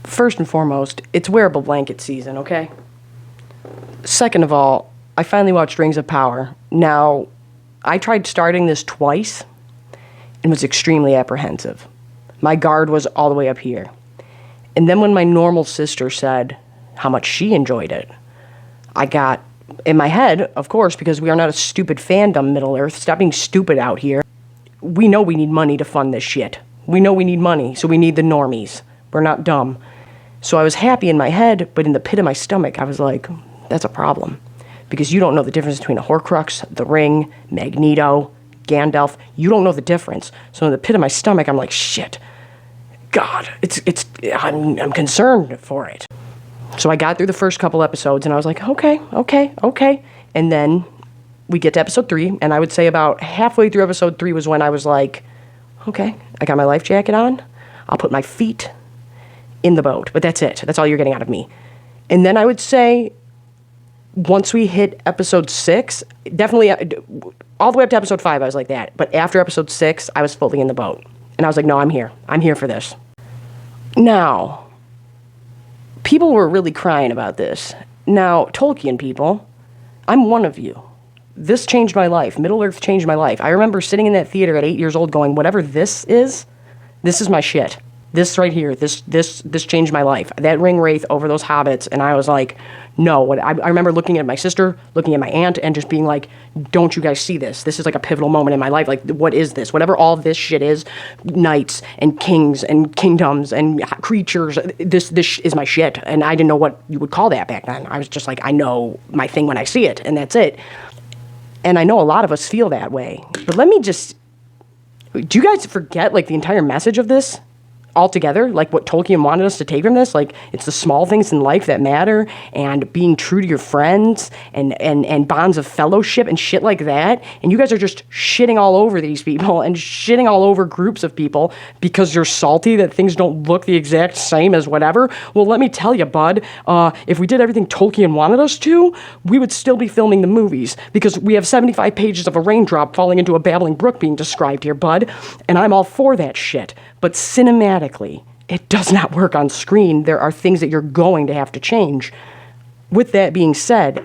First and foremost, it's wearable blanket season, okay? Second of all, I finally watched Rings of Power. Now, I tried starting this twice and was extremely apprehensive. My guard was all the way up here. And then when my normal sister said how much she enjoyed it, I got in my head, of course, because we are not a stupid fandom, Middle Earth. Stop being stupid out here. We know we need money to fund this shit. We know we need money, so we need the normies. We're not dumb. So I was happy in my head, but in the pit of my stomach, I was like, that's a problem. Because you don't know the difference between a Horcrux, the Ring, Magneto, Gandalf. You don't know the difference. So in the pit of my stomach, I'm like, shit. God, I'm concerned for it. So I got through the first couple episodes, and I was like, okay. And then we get to episode 3, and I would say about halfway through episode 3 was when I was like, okay, I got my life jacket on. I'll put my feet in the boat, but that's it. That's all you're getting out of me. And then I would say once we hit episode 6, definitely all the way up to episode 5, I was like that. But after episode 6, I was fully in the boat. And I was like, no, I'm here. I'm here for this. Now, people were really crying about this. Now, Tolkien people, I'm one of you. This changed my life. Middle-earth changed my life. I remember sitting in that theater at 8 years old going, whatever this is my shit. This right here, this changed my life. That ring wraith over those hobbits, and I was like, no. I remember looking at my sister, looking at my aunt, and just being like, don't you guys see this? This is like a pivotal moment in my life. Like, what is this? Whatever all this shit is, knights and kings and kingdoms and creatures, this is my shit. And I didn't know what you would call that back then. I was just like, I know my thing when I see it, and that's it. And I know a lot of us feel that way. But let me just, do you guys forget, like, the entire message of this? Altogether, like what Tolkien wanted us to take from this, like it's the small things in life that matter, and being true to your friends, and bonds of fellowship and shit like that. And you guys are just shitting all over these people and shitting all over groups of people because you're salty that things don't look the exact same as whatever. Well, let me tell you, bud, if we did everything Tolkien wanted us to, we would still be filming the movies because we have 75 pages of a raindrop falling into a babbling brook being described here, bud. And I'm all for that shit. But cinematically, it does not work on screen. There are things that you're going to have to change. With that being said,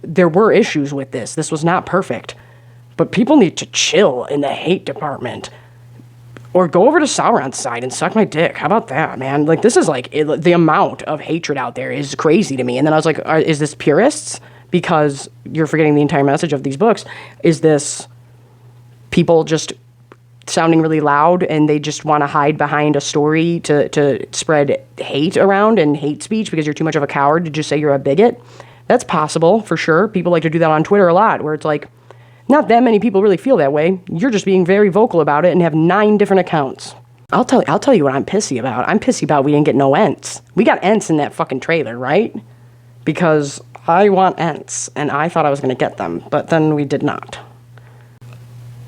there were issues with this. This was not perfect. But people need to chill in the hate department. Or go over to Sauron's side and suck my dick. How about that, man? Like, this is like, the amount of hatred out there is crazy to me. And then I was like, is this purists? Because you're forgetting the entire message of these books. Is this people just sounding really loud and they just want to hide behind a story to spread hate around and hate speech because you're too much of a coward to just say you're a bigot? That's possible, for sure. People like to do that on Twitter a lot, where it's like, not that many people really feel that way. You're just being very vocal about it and have 9 different accounts. I'll tell you what I'm pissy about. I'm pissy about we didn't get no Ents. We got Ents in that fucking trailer, right? Because I want Ents, and I thought I was going to get them, but then we did not.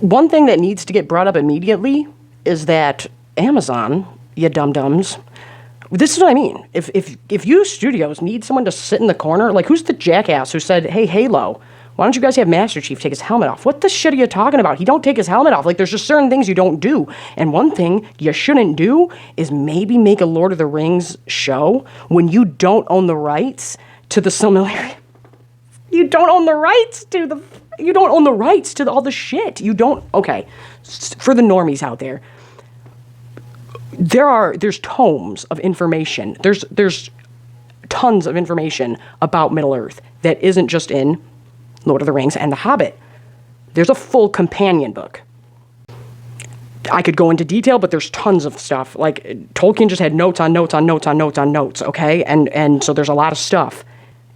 One thing that needs to get brought up immediately is that Amazon, you dum-dums, this is what I mean. If you studios need someone to sit in the corner, like, who's the jackass who said, hey, Halo, why don't you guys have Master Chief take his helmet off? What the shit are you talking about? He don't take his helmet off. Like, there's just certain things you don't do. And one thing you shouldn't do is maybe make a Lord of the Rings show when you don't own the rights to the Silmarillion. You don't own the rights to all the shit. You don't. Okay, for the normies out there, there's tomes of information. There's tons of information about Middle Earth that isn't just in Lord of the Rings and The Hobbit. There's a full companion book. I could go into detail, but there's tons of stuff. Like, Tolkien just had notes on notes on notes on notes on notes, okay? And so there's a lot of stuff.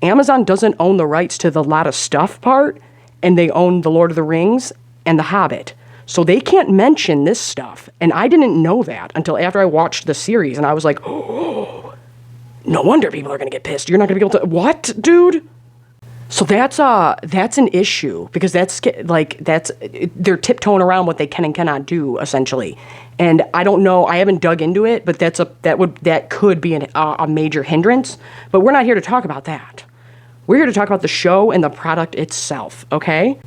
Amazon doesn't own the rights to the lot of stuff part, and they own The Lord of the Rings and The Hobbit. So they can't mention this stuff. And I didn't know that until after I watched the series, and I was like, oh, no wonder people are going to get pissed. You're not going to be able to... What, dude? So that's an issue, because they're tiptoeing around what they can and cannot do, essentially. And I don't know, I haven't dug into it, but that could be a major hindrance. But we're not here to talk about that. We're here to talk about the show and the product itself, okay?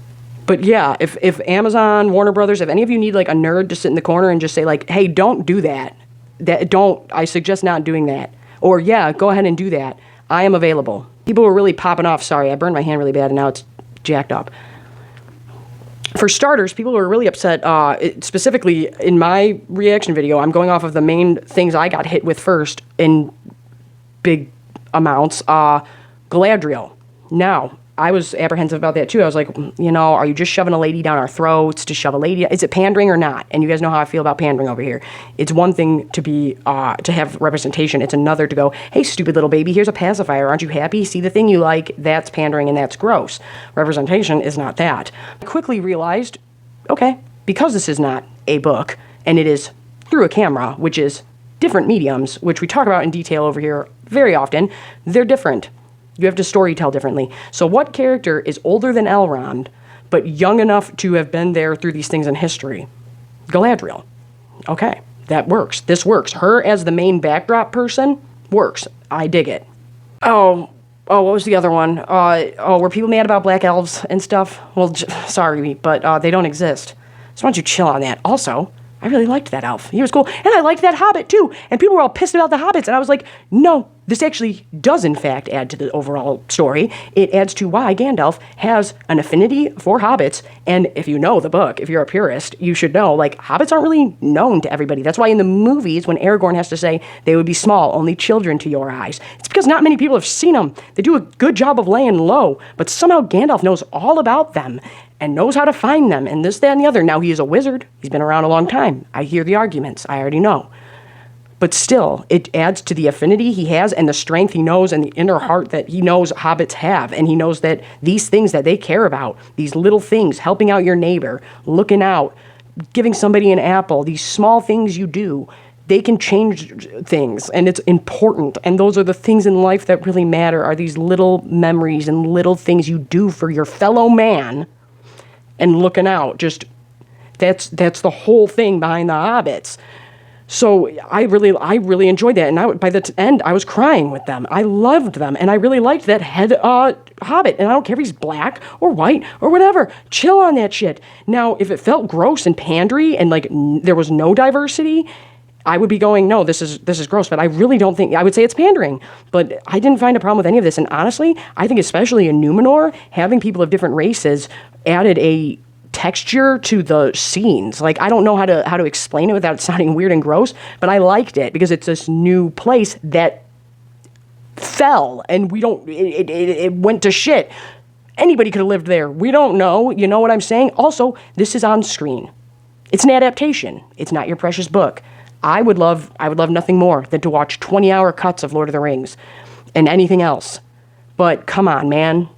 But yeah, if Amazon, Warner Brothers, if any of you need like a nerd to sit in the corner and just say like, hey, don't do that. I suggest not doing that. Or, yeah, go ahead and do that. I am available. People were really popping off. Sorry, I burned my hand really bad and now it's jacked up. For starters, people were really upset, specifically in my reaction video. I'm going off of the main things I got hit with first in big amounts. Galadriel. Now, I was apprehensive about that too. I was like, are you just shoving a lady down our throats to shove a lady? Is it pandering or not? And you guys know how I feel about pandering over here. It's one thing to be to have representation. It's another to go, hey, stupid little baby, here's a pacifier. Aren't you happy? See the thing you like? That's pandering and that's gross. Representation is not that. I quickly realized, okay, because this is not a book and it is through a camera, which is different mediums, which we talk about in detail over here very often, they're different. You have to storytell differently. So what character is older than Elrond, but young enough to have been there through these things in history? Galadriel. Okay, that works. This works. Her as the main backdrop person works. I dig it. Oh, what was the other one? Were people mad about black elves and stuff? Well, sorry, but they don't exist. So why don't you chill on that? Also, I really liked that elf. He was cool. And I liked that hobbit, too. And people were all pissed about the hobbits. And I was like, no, this actually does, in fact, add to the overall story. It adds to why Gandalf has an affinity for hobbits. And if you know the book, if you're a purist, you should know, hobbits aren't really known to everybody. That's why in the movies, when Aragorn has to say they would be small, only children to your eyes, it's because not many people have seen them. They do a good job of laying low. But somehow Gandalf knows all about them and knows how to find them, and this, that, and the other. Now, he is a wizard. He's been around a long time. I hear the arguments. I already know. But still, it adds to the affinity he has and the strength he knows and the inner heart that he knows hobbits have. And he knows that these things that they care about, these little things, helping out your neighbor, looking out, giving somebody an apple, these small things you do, they can change things, and it's important. And those are the things in life that really matter, are these little memories and little things you do for your fellow man. And looking out, just that's the whole thing behind the hobbits. So I really enjoyed that, and by the end I was crying with them. I loved them, and I really liked that head hobbit. And I don't care if he's black or white or whatever. Chill on that shit. Now, if it felt gross and pandery and there was no diversity, I would be going, no, this is gross. But I really don't think, I would say it's pandering. But I didn't find a problem with any of this. And honestly, I think especially in Numenor, having people of different races added a texture to the scenes. I don't know how to explain it without sounding weird and gross, but I liked it because it's this new place that fell and it went to shit. Anybody could have lived there. We don't know. You know what I'm saying? Also, this is on screen. It's an adaptation. It's not your precious book. I would love nothing more than to watch 20-hour cuts of Lord of the Rings and anything else. But come on, man.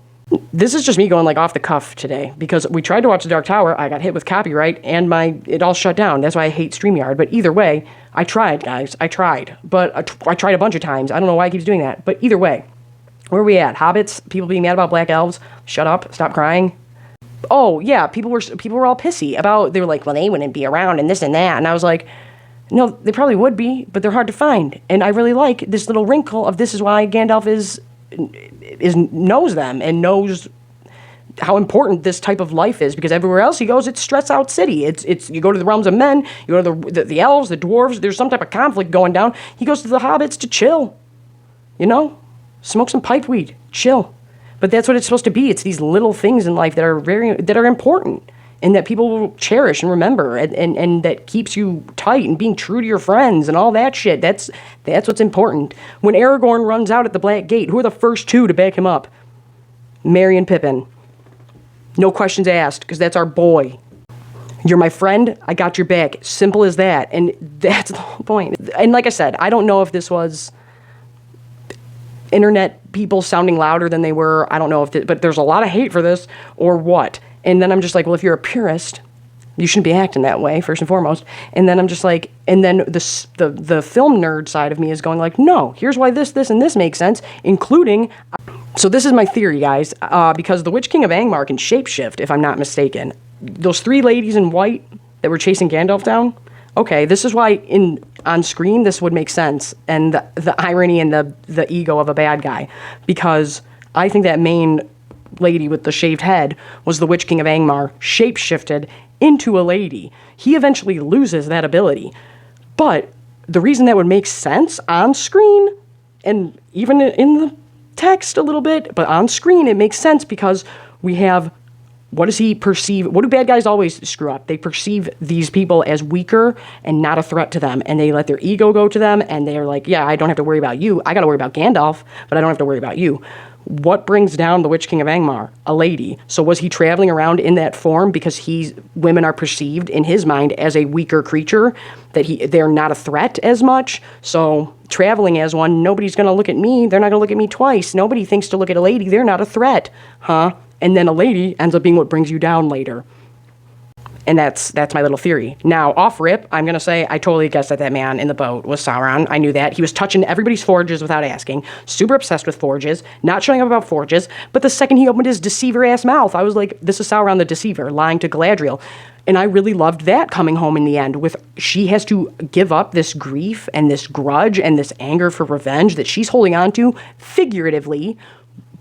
This is just me going off the cuff today because we tried to watch The Dark Tower. I got hit with copyright and it all shut down. That's why I hate StreamYard. But either way, I tried, guys. I tried. But I tried a bunch of times. I don't know why it keeps doing that. But either way, where are we at? Hobbits? People being mad about black elves? Shut up. Stop crying. Oh, yeah. People were all pissy about, they were like, well, they wouldn't be around and this and that. And I was like, no, they probably would be, but they're hard to find. And I really like this little wrinkle of this is why Gandalf knows them and knows how important this type of life is, because everywhere else he goes, it's stress out city. It's you go to the realms of men, you go to the elves, the dwarves, there's some type of conflict going down. He goes to the hobbits to chill, smoke some pipe weed, chill. But that's what it's supposed to be. It's these little things in life that are important and that people will cherish and remember, and that keeps you tight and being true to your friends and all that shit. That's what's important. When Aragorn runs out at the Black Gate, who are the first two to back him up? Merry and Pippin. No questions asked, because that's our boy. You're my friend, I got your back. Simple as that. And that's the whole point. And like I said, I don't know if this was internet people sounding louder than they were. I don't know but there's a lot of hate for this or what. And then I'm just like, well, if you're a purist, you shouldn't be acting that way, first and foremost. And then I'm just like, and then the film nerd side of me is going like, no, here's why this, and this makes sense, including, so this is my theory, guys, because the Witch King of Angmar can shapeshift, if I'm not mistaken. Those three ladies in white that were chasing Gandalf down, okay, this is why on screen this would make sense, and the irony and the ego of a bad guy, because I think that main lady with the shaved head was the Witch King of Angmar, shapeshifted into a lady. He eventually loses that ability. But the reason that would make sense on screen and even in the text a little bit, but on screen it makes sense because we have, what does he perceive? What do bad guys always screw up? They perceive these people as weaker and not a threat to them, and they let their ego go to them, and they're like, yeah, I don't have to worry about you. I got to worry about Gandalf, but I don't have to worry about you. What brings down the Witch King of Angmar? A lady. So was he traveling around in that form because women are perceived in his mind as a weaker creature, that they're not a threat as much? So traveling as one, nobody's going to look at me. They're not going to look at me twice. Nobody thinks to look at a lady. They're not a threat, huh? And then a lady ends up being what brings you down later. And that's my little theory. Now, off rip, I'm going to say I totally guessed that man in the boat was Sauron. I knew that. He was touching everybody's forges without asking. Super obsessed with forges. Not showing up about forges. But the second he opened his deceiver-ass mouth, I was like, this is Sauron the Deceiver, lying to Galadriel. And I really loved that coming home in the end with she has to give up this grief and this grudge and this anger for revenge that she's holding on to figuratively,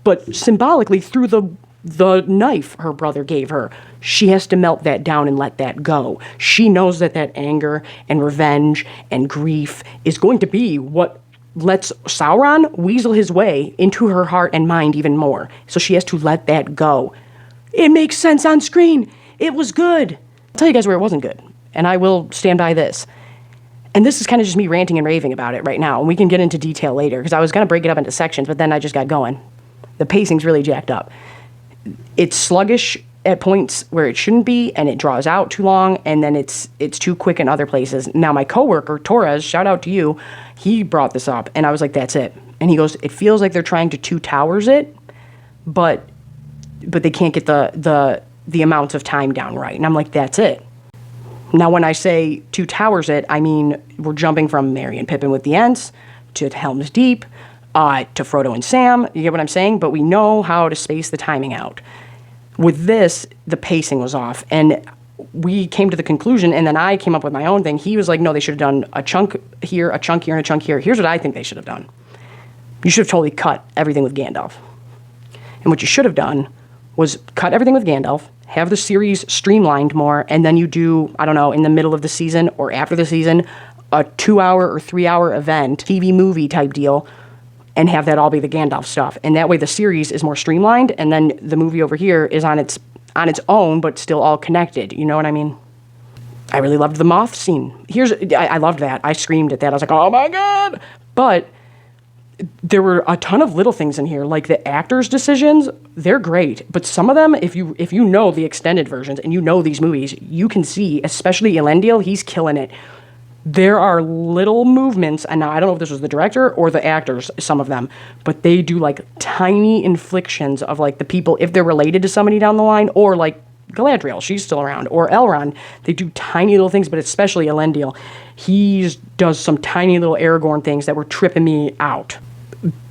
but symbolically through the knife her brother gave her. She has to melt that down and let that go. She knows that anger and revenge and grief is going to be what lets Sauron weasel his way into her heart and mind even more. So she has to let that go. It makes sense on screen. It was good. I'll tell you guys where it wasn't good, and I will stand by this. And this is kind of just me ranting and raving about it right now, and we can get into detail later, because I was going to break it up into sections, but then I just got going. The pacing's really jacked up. It's sluggish at points where it shouldn't be, and it draws out too long, and then it's too quick in other places. Now, my coworker, Torres, shout out to you, he brought this up, and I was like, that's it. And he goes, it feels like they're trying to Two Towers it, but they can't get the amounts of time down right. And I'm like, that's it. Now, when I say Two Towers it, I mean we're jumping from Merry and Pippin with the Ents to Helm's Deep, to Frodo and Sam. You get what I'm saying? But we know how to space the timing out. With this, the pacing was off, and we came to the conclusion, and then I came up with my own thing. He was like, no, they should have done a chunk here, a chunk here, and a chunk here. Here's what I think they should have done. You should have totally cut everything with Gandalf. And what you should have done was cut everything with Gandalf, have the series streamlined more, and then you do, I don't know, in the middle of the season or after the season, a 2-hour or 3-hour event, TV movie type deal, and have that all be the Gandalf stuff. And that way the series is more streamlined, and then the movie over here is on its own, but still all connected. You know what I mean? I really loved the moth scene. I loved that. I screamed at that. I was like, oh my God! But there were a ton of little things in here, like the actors' decisions, they're great. But some of them, if you know the extended versions and you know these movies, you can see, especially Elendil, he's killing it. There are little movements, and now I don't know if this was the director or the actors, some of them, but they do like tiny inflictions of like the people, if they're related to somebody down the line, or like Galadriel, she's still around, or Elrond. They do tiny little things, but especially Elendil. He does some tiny little Aragorn things that were tripping me out.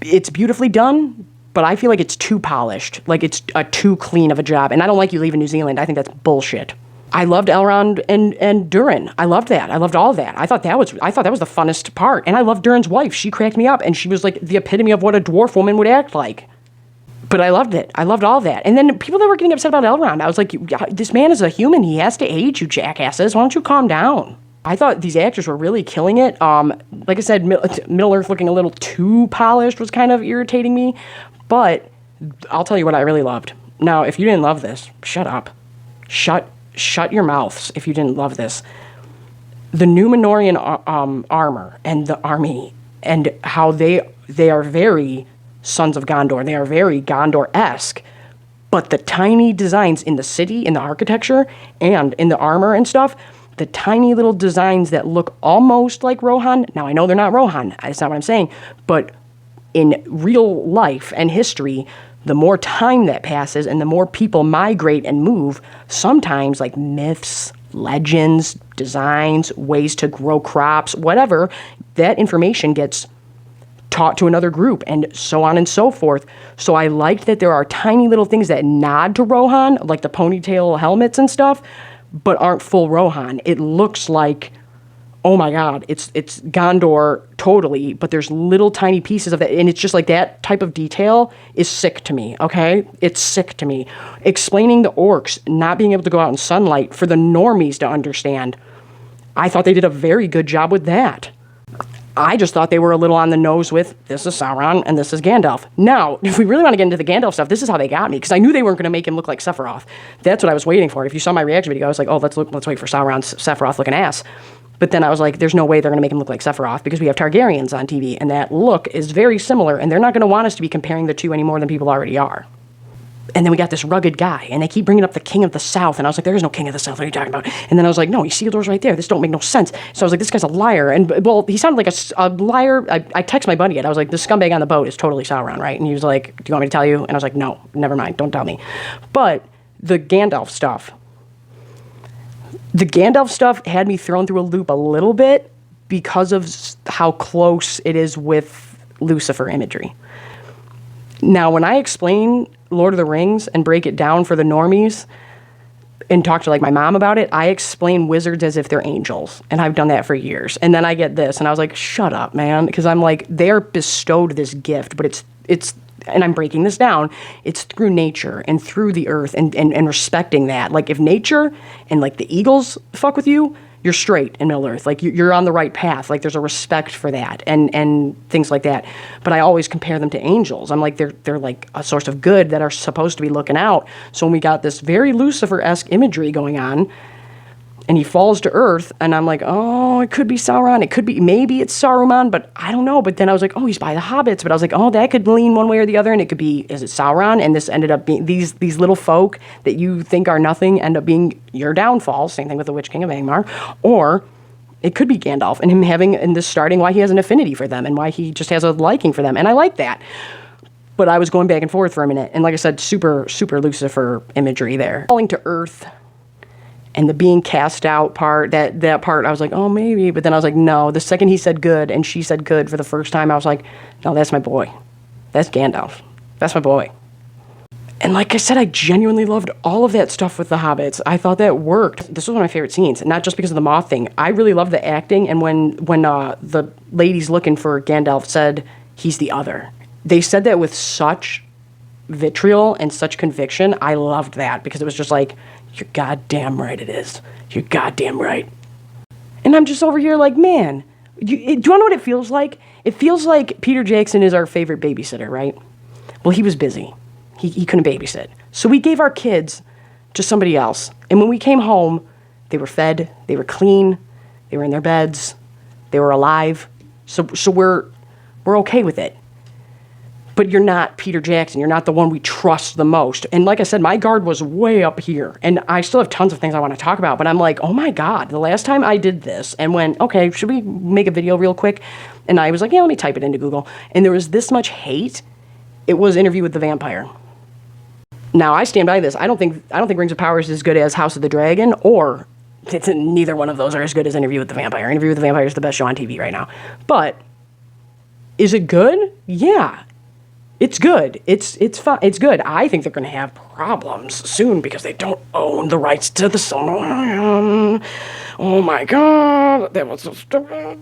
It's beautifully done, but I feel like it's too polished, like it's too clean of a job, and I don't like You Leaving New Zealand. I think that's bullshit. I loved Elrond and Durin. I loved that. I loved all that. I thought that was the funnest part. And I loved Durin's wife. She cracked me up, and she was like the epitome of what a dwarf woman would act like. But I loved it. I loved all that. And then people that were getting upset about Elrond, I was like, this man is a human. He has to age, you jackasses. Why don't you calm down? I thought these actors were really killing it. Like I said, Middle-earth looking a little too polished was kind of irritating me. But I'll tell you what I really loved. Now, if you didn't love this, shut up. Shut your mouths if you didn't love this. The Númenórean armor and the army, and how they are very Sons of Gondor. They are very Gondor-esque. But the tiny designs in the city, in the architecture, and in the armor and stuff, the tiny little designs that look almost like Rohan. Now, I know they're not Rohan. That's not what I'm saying. But in real life and history, the more time that passes and the more people migrate and move, sometimes like myths, legends, designs, ways to grow crops, whatever, that information gets taught to another group and so on and so forth. So I liked that there are tiny little things that nod to Rohan, like the ponytail helmets and stuff, but aren't full Rohan. It looks like, oh my God, it's Gondor totally, but there's little tiny pieces of that, and it's just like that type of detail is sick to me, okay? It's sick to me. Explaining the orcs not being able to go out in sunlight for the normies to understand, I thought they did a very good job with that. I just thought they were a little on the nose with, this is Sauron and this is Gandalf. Now, if we really want to get into the Gandalf stuff, this is how they got me, because I knew they weren't going to make him look like Sephiroth. That's what I was waiting for. If you saw my reaction video, I was like, oh, let's wait for Sauron's Sephiroth-looking ass. But then I was like, there's no way they're going to make him look like Sephiroth, because we have Targaryens on TV, and that look is very similar, and they're not going to want us to be comparing the two any more than people already are. And then we got this rugged guy, and they keep bringing up the King of the South, and I was like, there is no King of the South, what are you talking about? And then I was like, no, Isildur's right there, this don't make no sense. So I was like, this guy's a liar, and, well, he sounded like a liar. I texted my buddy, and I was like, this scumbag on the boat is totally Sauron, right? And he was like, do you want me to tell you? And I was like, no, never mind, don't tell me. But the Gandalf stuff had me thrown through a loop a little bit because of how close it is with Lucifer imagery. Now, when I explain Lord of the Rings and break it down for the normies and talk to like my mom about it, I explain wizards as if they're angels, and I've done that for years. And then I get this, and I was like, shut up, man, because I'm like, they're bestowed this gift, but it's and I'm breaking this down, it's through nature and through the earth and respecting that. Like, if nature and like the eagles fuck with you, you're straight in Middle Earth. Like, you're on the right path. Like, there's a respect for that and things like that. But I always compare them to angels. I'm like, they're like a source of good that are supposed to be looking out. So when we got this very Lucifer-esque imagery going on, and he falls to earth, and I'm like, oh, it could be Sauron. It could be, maybe it's Saruman, but I don't know. But then I was like, oh, he's by the hobbits. But I was like, oh, that could lean one way or the other, and it could be, is it Sauron? And this ended up being, these little folk that you think are nothing end up being your downfall. Same thing with the Witch King of Angmar. Or it could be Gandalf, and him having, in this starting, why he has an affinity for them, and why he just has a liking for them. And I like that. But I was going back and forth for a minute. And like I said, super, super Lucifer imagery there. Falling to earth. And the being cast out part, that part, I was like, oh, maybe. But then I was like, no. The second he said good and she said good for the first time, I was like, no, that's my boy. That's Gandalf. That's my boy. And like I said, I genuinely loved all of that stuff with the hobbits. I thought that worked. This was one of my favorite scenes, not just because of the moth thing. I really loved the acting. And when the ladies looking for Gandalf said he's the other, they said that with such vitriol and such conviction. I loved that, because it was just like, you're goddamn right it is. You're goddamn right. And I'm just over here like, man, do you want to know what it feels like? It feels like Peter Jackson is our favorite babysitter, right? Well, he was busy. He couldn't babysit. So we gave our kids to somebody else. And when we came home, they were fed, they were clean, they were in their beds, they were alive. So we're okay with it. But you're not Peter Jackson. You're not the one we trust the most. And like I said, my guard was way up here. And I still have tons of things I want to talk about. But I'm like, oh my God, the last time I did this and went, okay, should we make a video real quick? And I was like, yeah, let me type it into Google. And there was this much hate. It was Interview with the Vampire. Now, I stand by this. I don't think Rings of Power is as good as House of the Dragon, or neither one of those are as good as Interview with the Vampire. Interview with the Vampire is the best show on TV right now. But is it good? Yeah. It's good. It's fun. It's good. I think they're going to have problems soon because they don't own the rights to the Silmarillion. Oh my God, that was so stupid.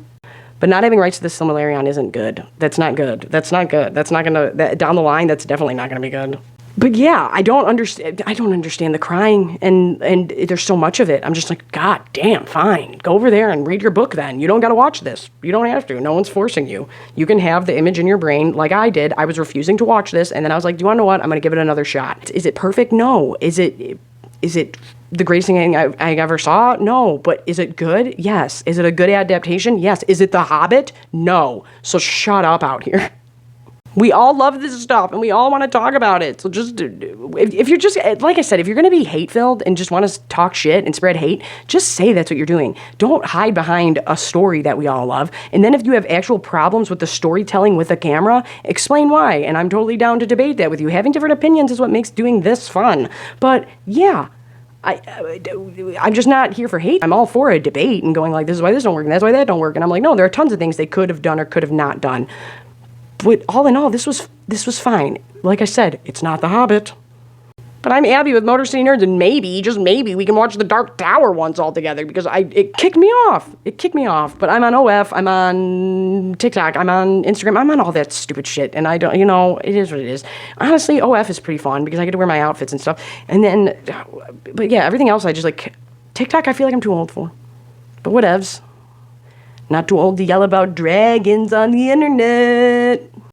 But not having rights to the Silmarillion isn't good. That's not good. That's not good. That's not going to, down the line, that's definitely not going to be good. But yeah, I don't understand the crying, and there's so much of it. I'm just like, God damn, fine. Go over there and read your book then. You don't got to watch this. You don't have to. No one's forcing you. You can have the image in your brain like I did. I was refusing to watch this, and then I was like, do you want to know what? I'm going to give it another shot. Is it perfect? No. Is it the greatest thing I ever saw? No. But is it good? Yes. Is it a good adaptation? Yes. Is it The Hobbit? No. So shut up out here. We all love this stuff, and we all want to talk about it. So just, if you're just, like I said, if you're going to be hate-filled and just want to talk shit and spread hate, just say that's what you're doing. Don't hide behind a story that we all love. And then if you have actual problems with the storytelling with a camera, explain why. And I'm totally down to debate that with you. Having different opinions is what makes doing this fun. But yeah, I'm just not here for hate. I'm all for a debate and going like, this is why this don't work, and that's why that don't work. And I'm like, no, there are tons of things they could have done or could have not done. But all in all, this was fine. Like I said, it's not The Hobbit. But I'm Abby with Motor City Nerds, and maybe, just maybe, we can watch the Dark Tower once all together, because it kicked me off. It kicked me off. But I'm on OF, I'm on TikTok, I'm on Instagram, I'm on all that stupid shit. And I don't, it is what it is. Honestly, OF is pretty fun, because I get to wear my outfits and stuff. And then, but yeah, everything else I just like, TikTok I feel like I'm too old for. But whatevs. Not too old to yell about dragons on the internet.